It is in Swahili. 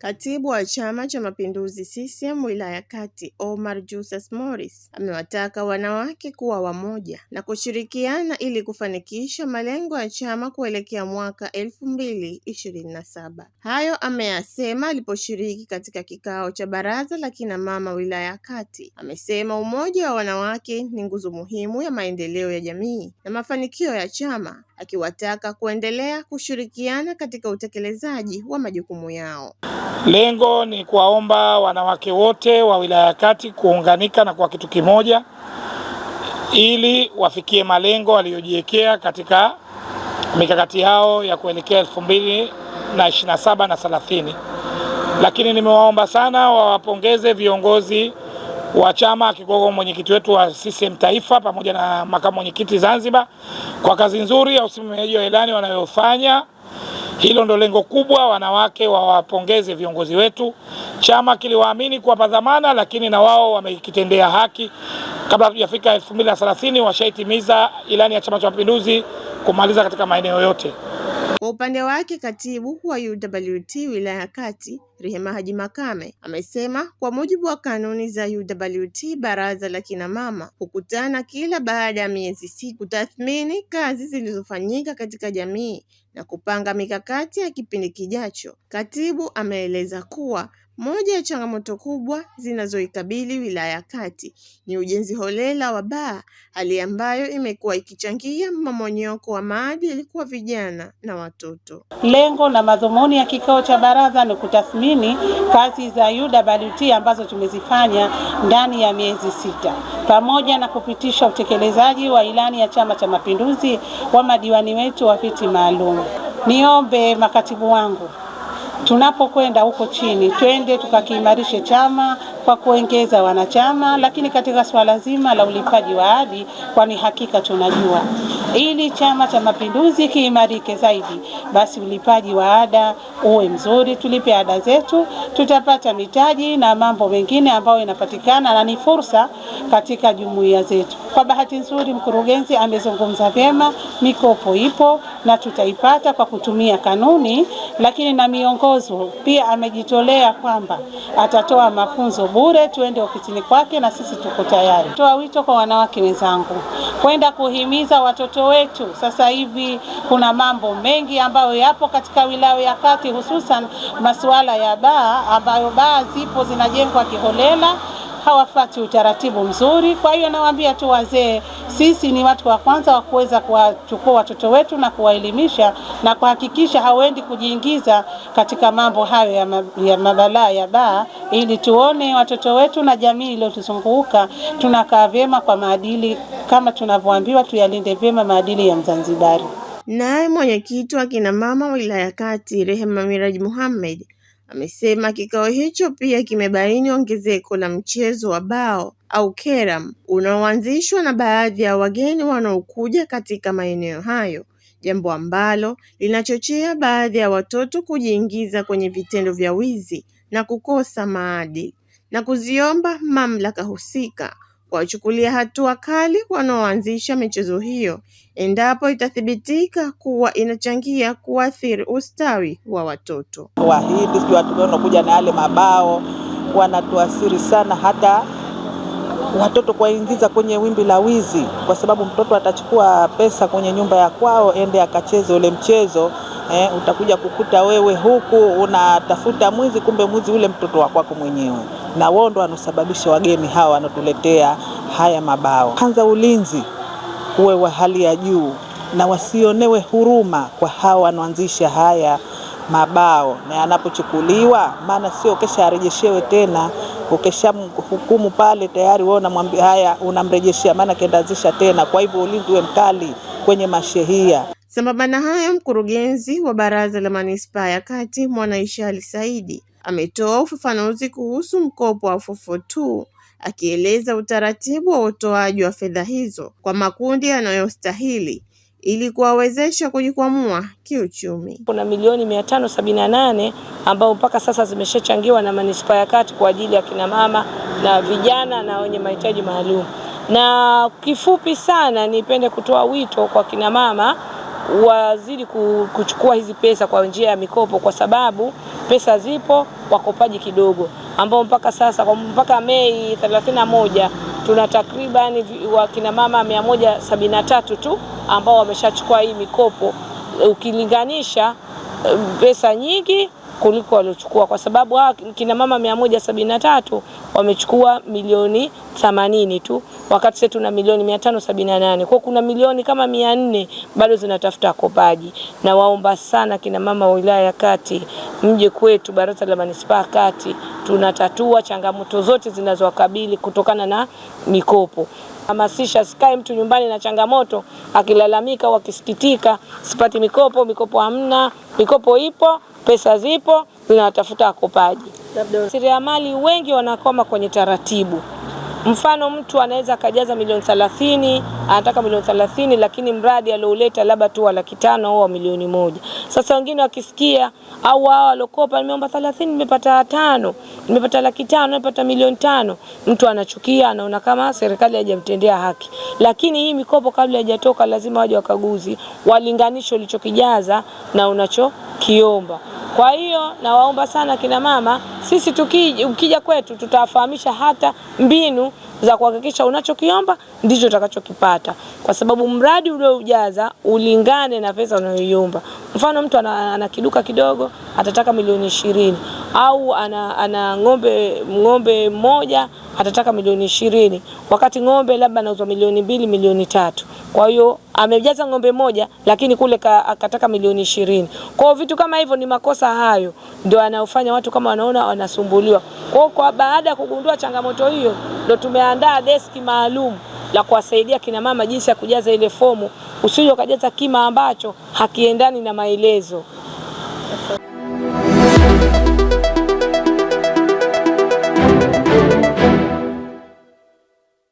Katibu wa Chama cha Mapinduzi CCM wilaya Kati, Omar Justus Morris, amewataka wanawake kuwa wamoja na kushirikiana ili kufanikisha malengo ya chama kuelekea mwaka 2027. Hayo ameyasema aliposhiriki katika kikao cha baraza la kina mama wilaya Kati. Amesema umoja wa wanawake ni nguzo muhimu ya maendeleo ya jamii na mafanikio ya chama, akiwataka kuendelea kushirikiana katika utekelezaji wa majukumu yao. Lengo ni kuwaomba wanawake wote wa wilaya Kati kuunganika na kwa kitu kimoja ili wafikie malengo waliyojiwekea katika mikakati yao ya kuelekea 2027 na 30. Lakini nimewaomba sana wawapongeze viongozi wa chama akiwemo mwenyekiti wetu wa CCM Taifa pamoja na makamu mwenyekiti Zanzibar kwa kazi nzuri ya usimamiaji wa ilani wanayofanya. Hilo ndo lengo kubwa, wanawake wawapongeze viongozi wetu. Chama kiliwaamini kuwapa dhamana, lakini na wao wamekitendea haki. Kabla hatujafika 2030 washaitimiza ilani ya Chama cha Mapinduzi kumaliza katika maeneo yote. Kwa upande wake, katibu wa UWT wilaya Kati, Rehema Haji Makame, amesema kwa mujibu wa kanuni za UWT, baraza la kina mama hukutana kila baada ya miezi 6 kutathmini kazi zilizofanyika katika jamii na kupanga mikakati ya kipindi kijacho. Katibu ameeleza kuwa moja ya changamoto kubwa zinazoikabili wilaya Kati ni ujenzi holela wa baa, hali ambayo imekuwa ikichangia mmomonyoko wa maadili kwa vijana na watoto. Lengo na madhumuni ya kikao cha baraza ni kutathmini kazi za UWT ambazo tumezifanya ndani ya miezi 6 pamoja na kupitisha utekelezaji wa ilani ya Chama cha Mapinduzi wa madiwani wetu wa viti maalum. Niombe makatibu wangu, tunapokwenda huko chini twende tukakiimarishe chama kwa kuongeza wanachama, lakini katika swala zima la ulipaji wa ada, kwani hakika tunajua ili Chama cha Mapinduzi kiimarike zaidi, basi ulipaji wa ada uwe mzuri, tulipe ada zetu, tutapata mitaji na mambo mengine ambayo inapatikana na ni fursa katika jumuiya zetu. Kwa bahati nzuri mkurugenzi amezungumza vyema, mikopo ipo na tutaipata kwa kutumia kanuni, lakini na miongozo pia amejitolea kwamba atatoa mafunzo bure, tuende ofisini kwake na sisi tuko tayari. Toa wito kwa wanawake wenzangu kwenda kuhimiza watoto wetu. Sasa hivi kuna mambo mengi ambayo yapo katika wilaya ya Kati, hususan masuala ya baa, ambayo baa zipo zinajengwa kiholela, hawafati utaratibu mzuri. Kwa hiyo nawaambia tu wazee, sisi ni watu wa kwanza wa kuweza kuwachukua watoto wetu na kuwaelimisha na kuhakikisha hawaendi kujiingiza katika mambo hayo ya mabalaa ya baa, ili tuone watoto wetu na jamii iliyotuzunguka tunakaa vyema kwa maadili kama tunavyoambiwa tuyalinde vyema maadili ya Mzanzibari. Naye mwenyekiti wa kina mama wilaya Kati, Rehema Miraji Muhammad, amesema kikao hicho pia kimebaini ongezeko la mchezo wa bao au keram unaoanzishwa na baadhi ya wageni wanaokuja katika maeneo hayo, jambo ambalo linachochea baadhi ya watoto kujiingiza kwenye vitendo vya wizi na kukosa maadili, na kuziomba mamlaka husika kuwachukulia hatua kali wanaoanzisha michezo hiyo endapo itathibitika kuwa inachangia kuathiri ustawi wa watoto. Wahidi sio watu wanakuja na yale mabao wanatuathiri sana, hata watoto kuingiza kwenye wimbi la wizi, kwa sababu mtoto atachukua pesa kwenye nyumba ya kwao ende akacheze ule mchezo. Utakuja kukuta wewe huku unatafuta mwizi, kumbe mwizi ule mtoto wa kwako mwenyewe, na wao ndo wanasababisha wageni hawa wanatuletea haya mabao. Kwanza ulinzi uwe wa hali ya juu na wasionewe huruma kwa hawa wanaanzisha haya mabao, na yanapochukuliwa, maana sio kesha arejeshewe tena. Ukesha hukumu pale tayari wewe unamwambia haya unamrejeshia, maana kendaanzisha tena. Kwa hivyo ulinzi uwe mkali kwenye mashehia. Sambamba na hayo, mkurugenzi wa baraza la manispaa ya Kati, Mwanaisha Ali Saidi, ametoa ufafanuzi kuhusu mkopo wa 442, akieleza utaratibu wa utoaji wa fedha hizo kwa makundi yanayostahili ili kuwawezesha kujikwamua kiuchumi. Kuna milioni 578 ambao mpaka sasa zimeshachangiwa na manispaa ya Kati kwa ajili ya kina mama na vijana na wenye mahitaji maalum. Na kifupi sana nipende kutoa wito kwa kina mama wazidi kuchukua hizi pesa kwa njia ya mikopo, kwa sababu pesa zipo, wakopaji kidogo, ambao mpaka sasa mpaka Mei 31 tuna takriban wakina mama 173 tu ambao wameshachukua hii mikopo, ukilinganisha pesa nyingi kuliko waliochukua, kwa sababu kina mama 173 wamechukua milioni 80 tu, wakati sisi tuna milioni 578. Kwa kuna milioni kama 400 bado zinatafuta kopaji. Na waomba sana kina mama wa wilaya ya Kati, mje kwetu Baraza la Manispaa Kati, tunatatua changamoto zote zinazowakabili kutokana na mikopo. Hamasisha, sikae mtu nyumbani na changamoto akilalamika au akisikitika, sipati mikopo, mikopo hamna. Mikopo ipo, pesa zipo, zinatafuta kopaji. Wajasiriamali wengi wanakoma kwenye taratibu. Mfano, mtu anaweza kajaza milioni 30, anataka milioni 30, lakini mradi alioleta labda tu 500,000 au milioni 1. Sasa wengine wakisikia au wao walokopa, nimeomba 30 nimepata 5, nimepata 500,000, nimepata milioni 5, mtu anachukia, anaona kama serikali haijamtendea haki. Lakini hii mikopo kabla haijatoka lazima waje wakaguzi, walinganisho ulichokijaza na unachokiomba. Kwa hiyo nawaomba sana kina mama, sisi ukija kwetu tutawafahamisha hata mbinu za kuhakikisha unachokiomba ndicho utakachokipata, kwa sababu mradi ulioujaza ulingane na pesa unayoiomba. Mfano, mtu ana kiduka kidogo atataka milioni 20, au ana ng'ombe moja atataka milioni 20, wakati ng'ombe labda anauzwa milioni 2, milioni 3. Kwa hiyo amejaza ng'ombe moja lakini kule akataka milioni 20. Kwa vitu kama hivyo ni makosa hayo ndio yanayofanya watu kama wanaona wanasumbuliwa. Kwa baada ya kugundua changamoto hiyo, ndio tumeandaa deski maalum la kuwasaidia kina mama jinsi ya kujaza ile fomu. Usije ukajaza kima ambacho hakiendani na maelezo.